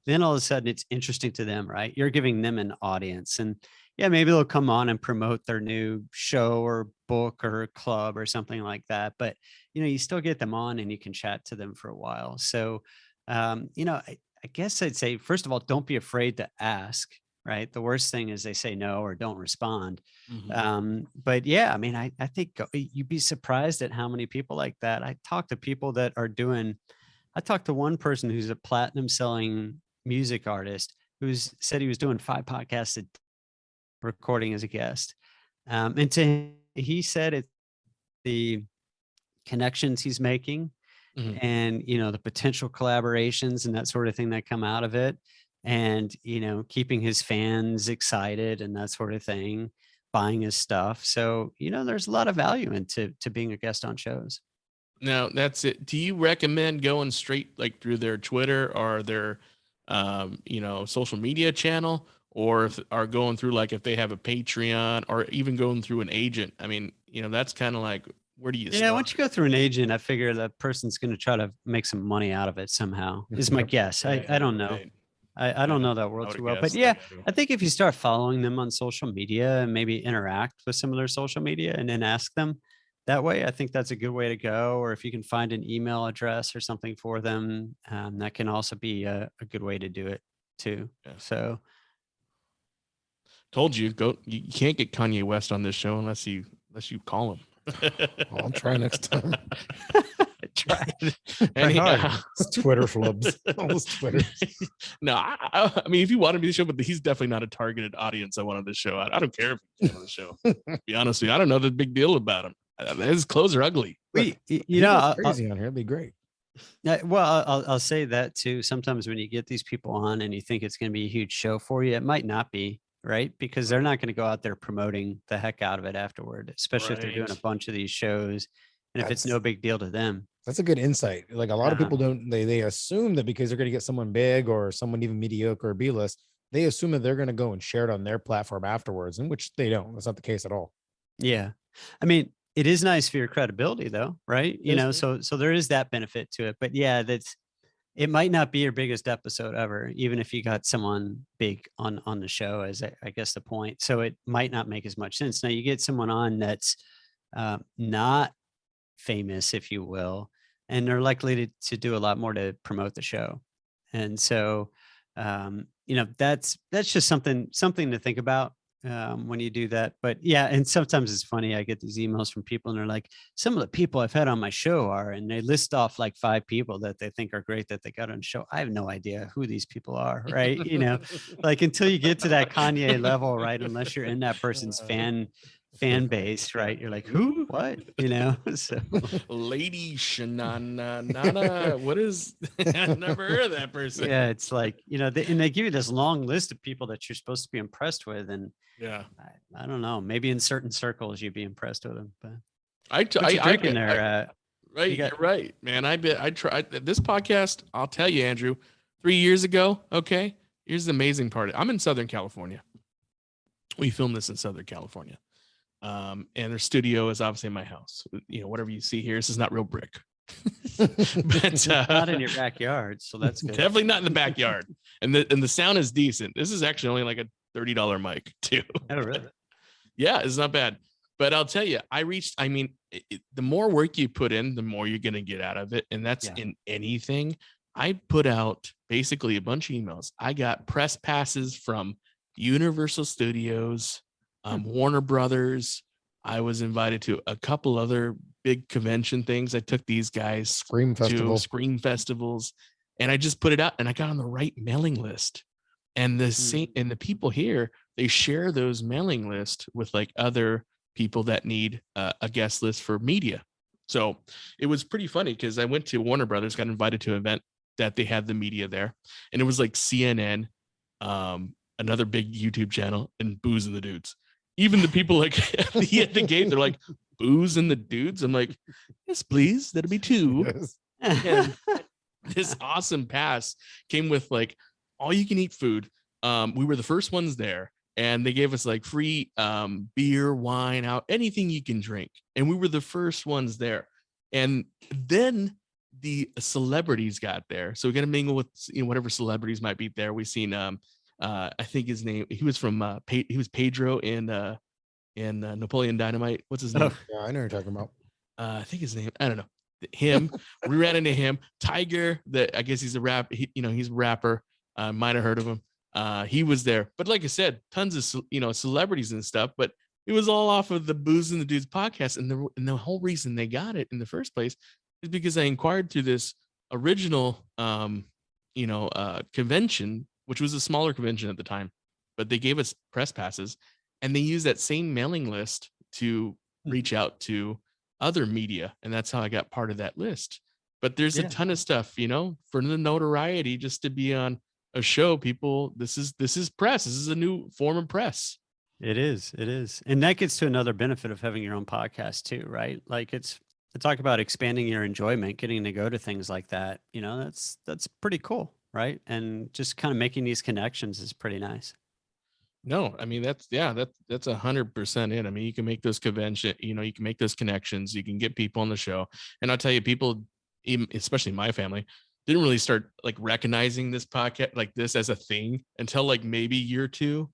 [SPEAKER 5] then all of a sudden it's interesting to them, right? You're giving them an audience, and yeah, maybe they'll come on and promote their new show or book or club or something like that. But, you still get them on and you can chat to them for a while. So, I guess I'd say, first of all, don't be afraid to ask, right? The worst thing is they say no or don't respond.
[SPEAKER 3] Mm-hmm.
[SPEAKER 5] But yeah, I mean, I think you'd be surprised at how many people like that. I talk to people that are I talked to one person who's a platinum selling music artist who said he was doing 5 podcasts recording as a guest. And he said it's the connections he's making,
[SPEAKER 3] mm-hmm.
[SPEAKER 5] and, the potential collaborations and that sort of thing that come out of it. And, keeping his fans excited and that sort of thing, buying his stuff. So, there's a lot of value into being a guest on shows.
[SPEAKER 3] Now that's it. Do you recommend going straight like through their Twitter or their, social media channel, or are going through, like, if they have a Patreon, or even going through an agent? I mean, that's kind of like, where do you start?
[SPEAKER 5] Yeah, once you go through an agent, I figure that person's going to try to make some money out of it somehow, is my guess. I don't know.
[SPEAKER 3] Right.
[SPEAKER 5] I don't know that world too well, but yeah, I think if you start following them on social media and maybe interact with some of their social media and then ask them that way, I think that's a good way to go. Or if you can find an email address or something for them, that can also be a good way to do it too.
[SPEAKER 3] Yeah.
[SPEAKER 5] So,
[SPEAKER 3] told you, you can't get Kanye West on this show unless you call him.
[SPEAKER 4] I'll try next time.
[SPEAKER 5] Try it.
[SPEAKER 3] Anyhow,
[SPEAKER 4] It's Twitter flubs. All those Twitters.
[SPEAKER 3] no, I mean, if you wanted me to show, but he's definitely not a targeted audience I wanted this show. I don't care if he came on the show. To be honest with you, I don't know the big deal about him. His clothes are ugly.
[SPEAKER 4] Crazy on here. It'd be great.
[SPEAKER 5] Well, I'll say that too. Sometimes when you get these people on and you think it's going to be a huge show for you, it might not be, right? Because they're not going to go out there promoting the heck out of it afterward, especially if they're doing a bunch of these shows. And if it's no big deal to them.
[SPEAKER 4] That's a good insight. Like a lot of people they assume that because they're going to get someone big or someone even mediocre or B-list, they assume that they're going to go and share it on their platform afterwards, in which they don't. That's not the case at all.
[SPEAKER 5] Yeah. I mean, it is nice for your credibility though, right? You know, so there is that benefit to it. But yeah, it might not be your biggest episode ever, even if you got someone big on the show, as I guess the point. So it might not make as much sense. Now you get someone on that's not famous, if you will, and they're likely to do a lot more to promote the show. And so, you know, that's just something to think about when you do that. But yeah, and sometimes it's funny. I get these emails from people and they're like, some of the people I've had on my show are, and they list off like 5 people that they think are great that they got on the show. I have no idea who these people are, right? You know, like until you get to that Kanye level, right? Unless you're in that person's fan base, right? You're like, who, what, you know? So
[SPEAKER 3] Lady Shanana, what is? I've never heard of that person.
[SPEAKER 5] Yeah, it's like, you know, and they give you this long list of people that you're supposed to be impressed with, and
[SPEAKER 3] yeah,
[SPEAKER 5] I don't know, maybe in certain circles you'd be impressed with them, but
[SPEAKER 3] I
[SPEAKER 5] drinking there.
[SPEAKER 3] Right, you're right, man. I tried this podcast. I'll tell you, Andrew, 3 years ago. Okay, here's the amazing part. I'm in Southern California. We filmed this in Southern California. And their studio is obviously in my house. You know, whatever you see here, this is not real brick. But
[SPEAKER 5] not in your backyard, so that's good.
[SPEAKER 3] Definitely not in the backyard. And the sound is decent. This is actually only like a $30 mic too.
[SPEAKER 5] Oh, really?
[SPEAKER 3] Yeah, it's not bad. But I'll tell you, the more work you put in, the more you're going to get out of it. And that's in anything. I put out basically a bunch of emails. I got press passes from Universal Studios, Warner Brothers. I was invited to a couple other big convention things. I took these guys
[SPEAKER 4] Scream
[SPEAKER 3] festivals, and I just put it out, and I got on the right mailing list. And the people here, they share those mailing lists with like other people that need a guest list for media. So it was pretty funny because I went to Warner Brothers, got invited to an event that they had the media there, and it was like CNN, another big YouTube channel, and Booze and the Dudes. Even the people like at the gate, they're like, Booze and the Dudes. I'm like, yes, please. That'll be 2.
[SPEAKER 4] Yes.
[SPEAKER 3] And this awesome pass came with like all you can eat food. We were the first ones there, and they gave us like free beer, wine, out, anything you can drink. And we were the first ones there. And then the celebrities got there. So we got to mingle with, you know, whatever celebrities might be there. We seen I think his name, he was from he was Pedro in Napoleon Dynamite. What's his name?
[SPEAKER 4] Yeah, I know what you're talking about.
[SPEAKER 3] I think his name, I don't know. Him. We ran into him. Tiger, I guess he's a rap, he's a rapper. Might have heard of him. He was there. But like I said, tons of celebrities and stuff, but it was all off of the Booze and the Dudes podcast. And the whole reason they got it in the first place is because I inquired through this original convention, which was a smaller convention at the time, but they gave us press passes, and they used that same mailing list to reach out to other media. And that's how I got part of that list. But there's a ton of stuff, for the notoriety, just to be on a show. People, this is press. This is a new form of press.
[SPEAKER 5] It is. And that gets to another benefit of having your own podcast too, right? Like it's to talk about expanding your enjoyment, getting to go to things like that. That's pretty cool. Right. And just kind of making these connections is pretty nice.
[SPEAKER 3] No, I mean, that's 100% it. I mean, you can make those you can make those connections, you can get people on the show. And I'll tell you, people, even, especially my family, didn't really start like recognizing this podcast like this as a thing until like maybe year 2.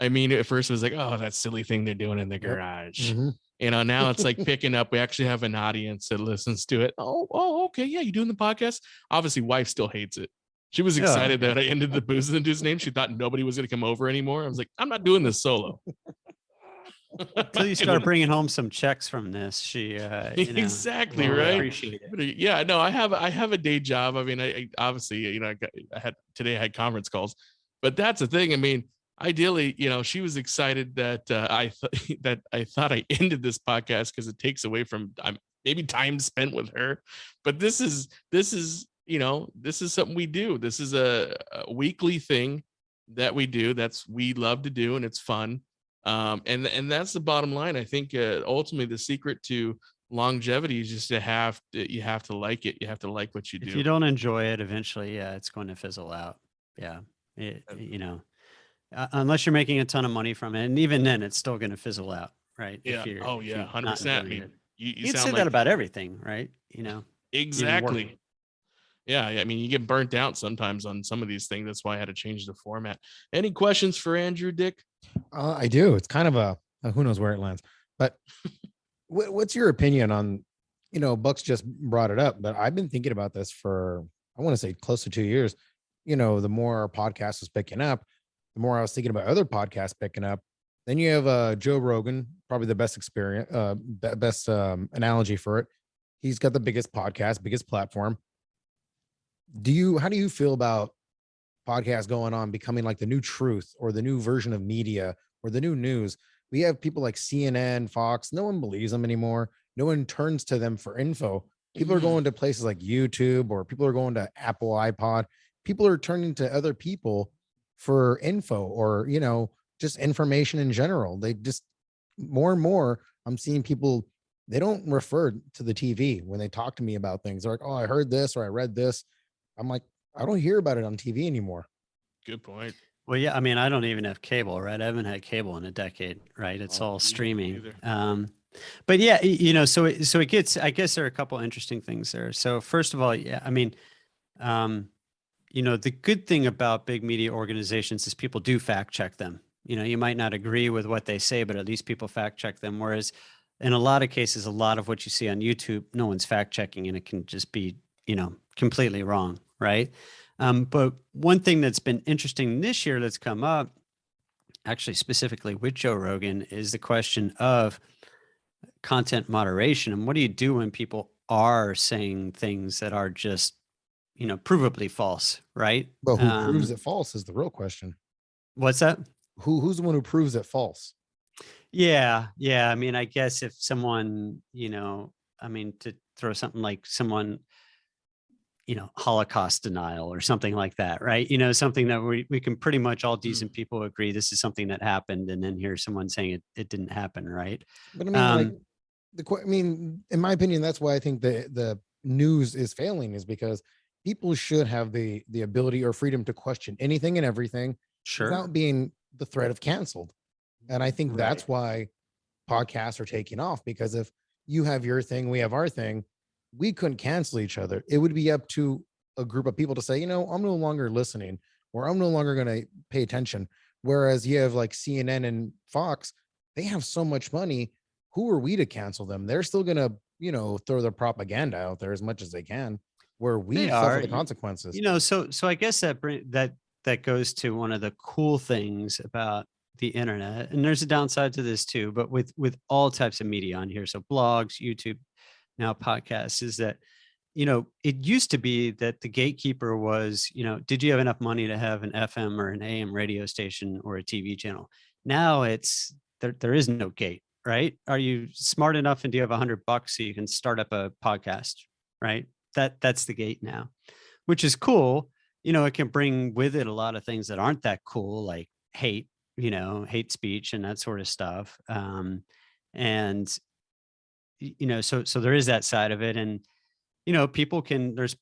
[SPEAKER 3] I mean, at first it was like, oh, that silly thing they're doing in the garage. Mm-hmm. Now it's like picking up. We actually have an audience that listens to it. Oh, okay. Yeah. You doing the podcast? Obviously, wife still hates it. She was excited that I ended the Booze and the Dudes name. She thought nobody was going to come over anymore. I was like, I'm not doing this solo.
[SPEAKER 5] Until you start bringing home some checks from this, she,
[SPEAKER 3] exactly
[SPEAKER 5] will
[SPEAKER 3] right.
[SPEAKER 5] appreciate it.
[SPEAKER 3] Yeah, no, I have a day job. I mean, I obviously, I had conference calls, but that's the thing. I mean, ideally, she was excited that I thought I ended this podcast because it takes away from maybe time spent with her. But this is something we do. This is a weekly thing that we do. We love to do, and it's fun. And that's the bottom line. I think ultimately the secret to longevity is just you have to like it. You have to like what you do.
[SPEAKER 5] If you don't enjoy it, eventually, it's going to fizzle out. Yeah. Unless you're making a ton of money from it. And even then it's still going to fizzle out. Right.
[SPEAKER 3] Yeah. 100%. I mean, you
[SPEAKER 5] can
[SPEAKER 3] sound
[SPEAKER 5] say
[SPEAKER 3] like
[SPEAKER 5] that about everything, right?
[SPEAKER 3] Exactly. Yeah. I mean, you get burnt out sometimes on some of these things. That's why I had to change the format. Any questions for Andrew, Dick?
[SPEAKER 4] I do. It's kind of a who knows where it lands, but what's your opinion on, Bucks just brought it up, but I've been thinking about this for, I want to say close to 2 years. The more our podcast was picking up, the more I was thinking about other podcasts picking up. Then you have Joe Rogan, probably the best analogy for it. He's got the biggest podcast, biggest platform. How do you feel about podcasts going on becoming like the new truth or the new version of media or the new news? We have people like CNN, Fox. No one believes them anymore. No one turns to them for info. People are going to places like YouTube, or people are going to Apple iPod. People are turning to other people for info, or, just information in general. They just more and more, I'm seeing people, they don't refer to the TV when they talk to me about things. They're like, oh, I heard this or I read this. I'm like, I don't hear about it on TV anymore.
[SPEAKER 3] Good point.
[SPEAKER 5] Well, yeah, I mean, I don't even have cable, right? I haven't had cable in a decade, right? It's all streaming. But yeah, so it gets, I guess there are a couple interesting things there. So first of all, yeah, I mean, the good thing about big media organizations is people do fact check them. You might not agree with what they say, but at least people fact check them. Whereas in a lot of cases, a lot of what you see on YouTube, no one's fact checking, and it can just be, completely wrong, right? But one thing that's been interesting this year that's come up, actually specifically with Joe Rogan, is the question of content moderation. And what do you do when people are saying things that are just, provably false, right?
[SPEAKER 4] But who proves it false is the real question.
[SPEAKER 5] What's that?
[SPEAKER 4] Who's the one who proves it false?
[SPEAKER 5] Yeah. I mean, I guess if someone, to throw something like someone, Holocaust denial or something like that, right? Something that we can pretty much all decent people agree this is something that happened, and then hear someone saying it didn't happen, right?
[SPEAKER 4] But I mean, in my opinion, that's why I think the news is failing, is because people should have the ability or freedom to question anything and everything, without being the threat of canceled. And I think that's why podcasts are taking off, because if you have your thing, we have our thing, we couldn't cancel each other. It would be up to a group of people to say, I'm no longer listening, or I'm no longer going to pay attention. Whereas you have like CNN and Fox, they have so much money. Who are we to cancel them? They're still going to, throw their propaganda out there as much as they can, where we suffer the consequences.
[SPEAKER 5] So I guess that goes to one of the cool things about the internet, and there's a downside to this too, but with all types of media on here, so blogs, YouTube, now podcasts, is that, it used to be that the gatekeeper was, did you have enough money to have an FM or an AM radio station or a TV channel? Now it's there is no gate, right? Are you smart enough, and do you have $100 so you can start up a podcast, right? That's the gate now, which is cool. It can bring with it a lot of things that aren't that cool, like hate, hate speech and that sort of stuff. So there is that side of it. And, people can, there's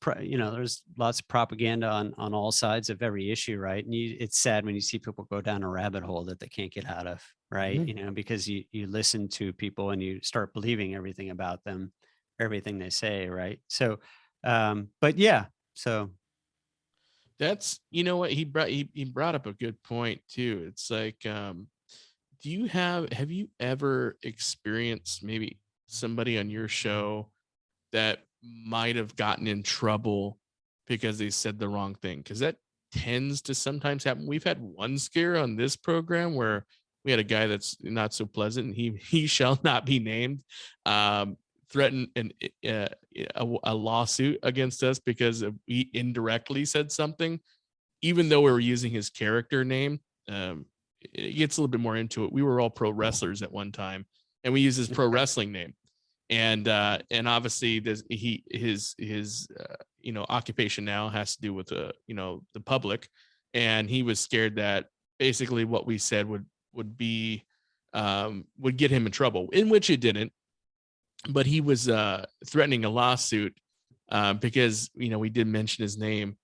[SPEAKER 5] lots of propaganda on all sides of every issue, right? And it's sad when you see people go down a rabbit hole that they can't get out of, right?
[SPEAKER 4] Mm-hmm.
[SPEAKER 5] Because you listen to people and you start believing everything about them, everything they say, right? So, but yeah, so.
[SPEAKER 3] That's, what he brought up a good point too. It's like, have you ever experienced maybe somebody on your show that might have gotten in trouble because they said the wrong thing? Because that tends to sometimes happen. We've had one scare on this program where we had a guy that's not so pleasant, and he shall not be named, threatened a lawsuit against us because we indirectly said something, even though we were using his character name. It gets a little bit more into it. We were all pro wrestlers at one time, and we use his pro wrestling name, and obviously his occupation now has to do with the public, and he was scared that basically what we said would get him in trouble, in which it didn't, but he was threatening a lawsuit because we did mention his name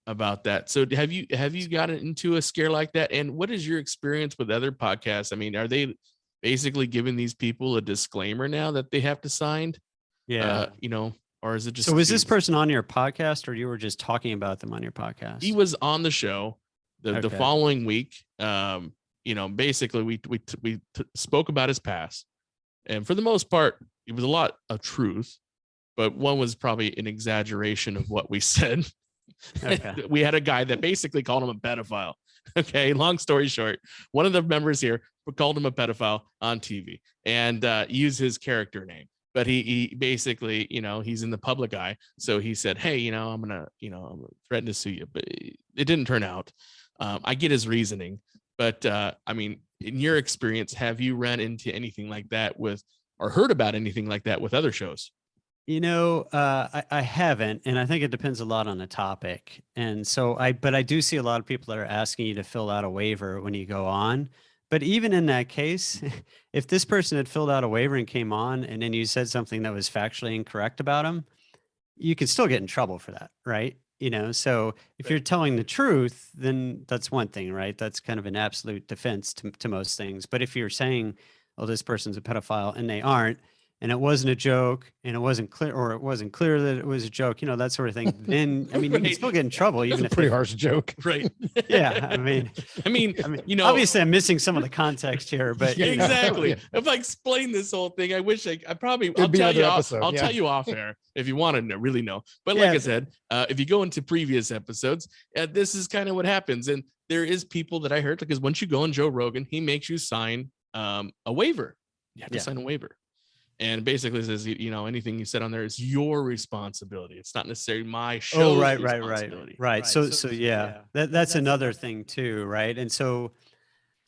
[SPEAKER 3] about that. So have you gotten into a scare like that? And what is your experience with other podcasts? I mean, are they basically giving these people a disclaimer now that they have to sign?
[SPEAKER 5] Yeah.
[SPEAKER 3] Or is it just?
[SPEAKER 5] So was this person on your podcast, or you were just talking about them on your podcast?
[SPEAKER 3] He was on the show the following week. Basically we spoke about his past, and for the most part, it was a lot of truth, but one was probably an exaggeration of what we said. Okay. We had a guy that basically called him a pedophile. Okay, long story short, one of the members here called him a pedophile on TV and used his character name. But he basically, he's in the public eye. So he said, hey, I'm going to, threaten to sue you. But it didn't turn out. I get his reasoning. But I mean, in your experience, have you run into anything like that or heard about anything like that with other shows?
[SPEAKER 5] I haven't, and I think it depends a lot on the topic. And so I do see a lot of people that are asking you to fill out a waiver when you go on. But even in that case, if this person had filled out a waiver and came on, and then you said something that was factually incorrect about him, you could still get in trouble for that, right? So if you're telling the truth, then that's one thing, right? That's kind of an absolute defense to most things. But if you're saying, oh, this person's a pedophile, and they aren't, and it wasn't a joke, and it wasn't clear, or it wasn't clear that it was a joke, that sort of thing, then, I mean, you can still get in trouble. Even if
[SPEAKER 4] pretty harsh joke.
[SPEAKER 3] Right.
[SPEAKER 5] Yeah. I mean, obviously I'm missing some of the context here, but
[SPEAKER 3] exactly.
[SPEAKER 4] Yeah.
[SPEAKER 3] If I explain this whole thing, I wish I probably,
[SPEAKER 4] I'll
[SPEAKER 3] tell you off air if you want to really know. But like I said, if you go into previous episodes, this is kind of what happens. And there is people that I heard, because once you go on Joe Rogan, he makes you sign a waiver. You have to sign a waiver. And basically says, anything you said on there is your responsibility. It's not necessarily my show.
[SPEAKER 5] Oh, right. So yeah, that's another thing too, right? And so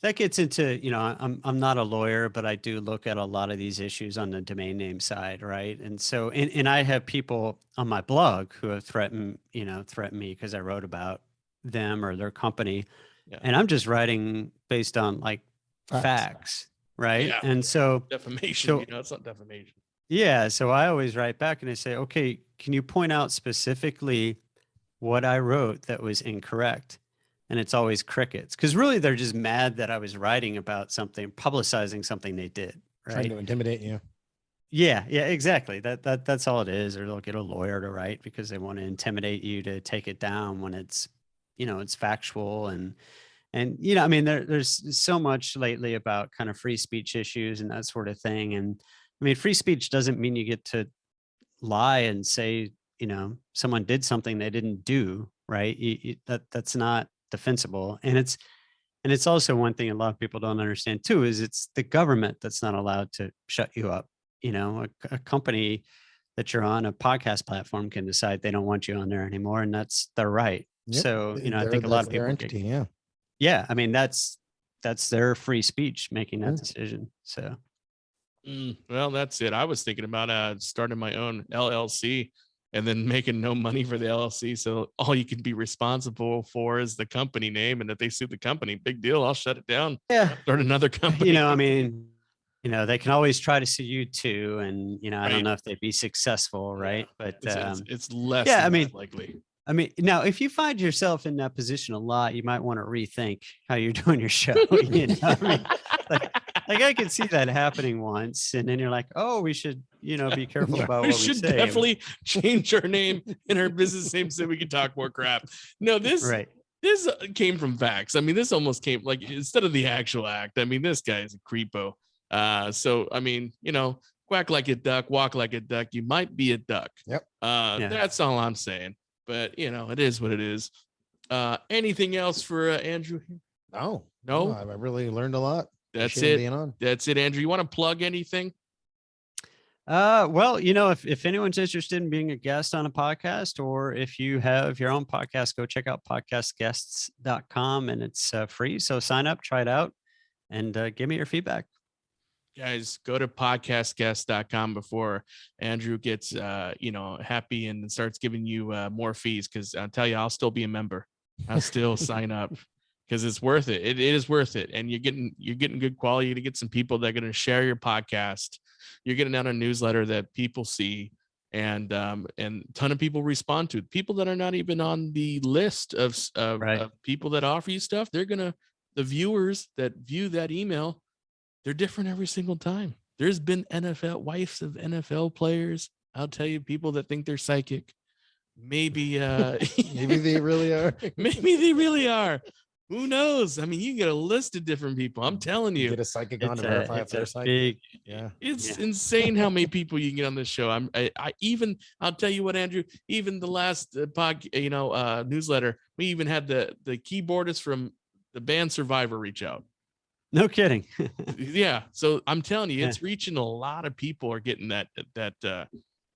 [SPEAKER 5] that gets into, I'm not a lawyer, but I do look at a lot of these issues on the domain name side, right? And so, and I have people on my blog who have threatened me because I wrote about them or their company, and I'm just writing based on like facts. Right.
[SPEAKER 3] Yeah.
[SPEAKER 5] And so
[SPEAKER 3] defamation, it's not defamation.
[SPEAKER 5] Yeah. So I always write back and I say, okay, can you point out specifically what I wrote that was incorrect? And it's always crickets, because really they're just mad that I was writing about something, publicizing something they did. Right.
[SPEAKER 4] Trying to intimidate you.
[SPEAKER 5] Yeah, exactly. That's all it is. Or they'll get a lawyer to write because they want to intimidate you to take it down when it's, it's factual. And I mean, there's so much lately about kind of free speech issues and that sort of thing. And I mean, free speech doesn't mean you get to lie and say, someone did something they didn't do, right? That's not defensible. And it's also one thing a lot of people don't understand too, is it's the government that's not allowed to shut you up. A company that you're on, a podcast platform, can decide they don't want you on there anymore, and that's their right. Yep. So, I think a lot of people
[SPEAKER 4] entity,
[SPEAKER 5] yeah, I mean, that's their free speech making that decision. So,
[SPEAKER 3] well, that's it. I was thinking about starting my own LLC and then making no money for the LLC. So all you can be responsible for is the company name, and if they sue the company, big deal. I'll shut it down.
[SPEAKER 5] Yeah,
[SPEAKER 3] start another company.
[SPEAKER 5] I mean, they can always try to sue you too, and I don't know if they'd be successful, right?
[SPEAKER 3] Yeah.
[SPEAKER 5] But
[SPEAKER 3] it's less.
[SPEAKER 5] Yeah,
[SPEAKER 3] less likely.
[SPEAKER 5] I mean, now if you find yourself in that position a lot, you might want to rethink how you're doing your show. I mean, like I could see that happening once, and then you're like, oh, we should, be careful about what we say.
[SPEAKER 3] We should definitely change our name and our business name so we can talk more crap. No, this came from facts. I mean, this almost came like, instead of the actual act. I mean, this guy is a creepo. So I mean, quack like a duck, walk like a duck. You might be a duck.
[SPEAKER 4] Yep.
[SPEAKER 3] That's all I'm saying. But it is what it is. Anything else for Andrew?
[SPEAKER 4] No,
[SPEAKER 3] No,
[SPEAKER 4] I really learned a lot.
[SPEAKER 3] That's
[SPEAKER 4] Appreciate
[SPEAKER 3] it.
[SPEAKER 4] Being on.
[SPEAKER 3] That's it, Andrew. You want to plug anything?
[SPEAKER 5] Well, if anyone's interested in being a guest on a podcast, or if you have your own podcast, go check out podcastguests.com, and it's free. So sign up, try it out, and give me your feedback.
[SPEAKER 3] Guys, go to podcastguests.com before Andrew gets happy and starts giving you more fees, because I'll tell you, I'll still be a member. I'll still sign up because it's worth it. It is worth it. And you're getting good quality. You're going to get some people that are going to share your podcast. You're getting out a newsletter that people see, and a ton of people respond to. People that are not even on the list of people that offer you stuff, the viewers that view that email, they're different every single time. There's been wives of NFL players. I'll tell you, people that think they're psychic. Maybe
[SPEAKER 4] maybe they really are.
[SPEAKER 3] Maybe they really are. Who knows? I mean, you get a list of different people. I'm telling you.
[SPEAKER 4] Get a psychic on to verify if they're psychic.
[SPEAKER 3] It's insane how many people you can get on this show. I'll tell you what, Andrew, even the last newsletter, we even had the keyboardist from the band Survivor reach out.
[SPEAKER 5] No kidding.
[SPEAKER 3] Yeah. So I'm telling you, it's reaching a lot of people are getting that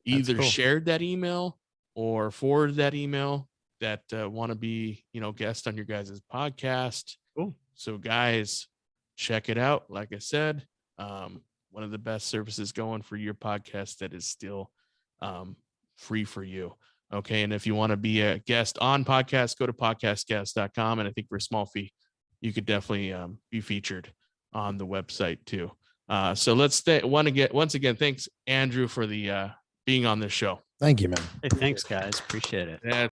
[SPEAKER 3] either shared that email or forwarded that email that want to be, guest on your guys' podcast.
[SPEAKER 5] Cool.
[SPEAKER 3] So guys, check it out. Like I said, one of the best services going for your podcast that is still free for you. Okay. And if you want to be a guest on podcast, go to podcastguest.com. And I think for a small fee, you could definitely be featured on the website too. So let's once again, thanks Andrew for the being on this show.
[SPEAKER 4] Thank you, man.
[SPEAKER 5] Hey, thanks guys. Appreciate it.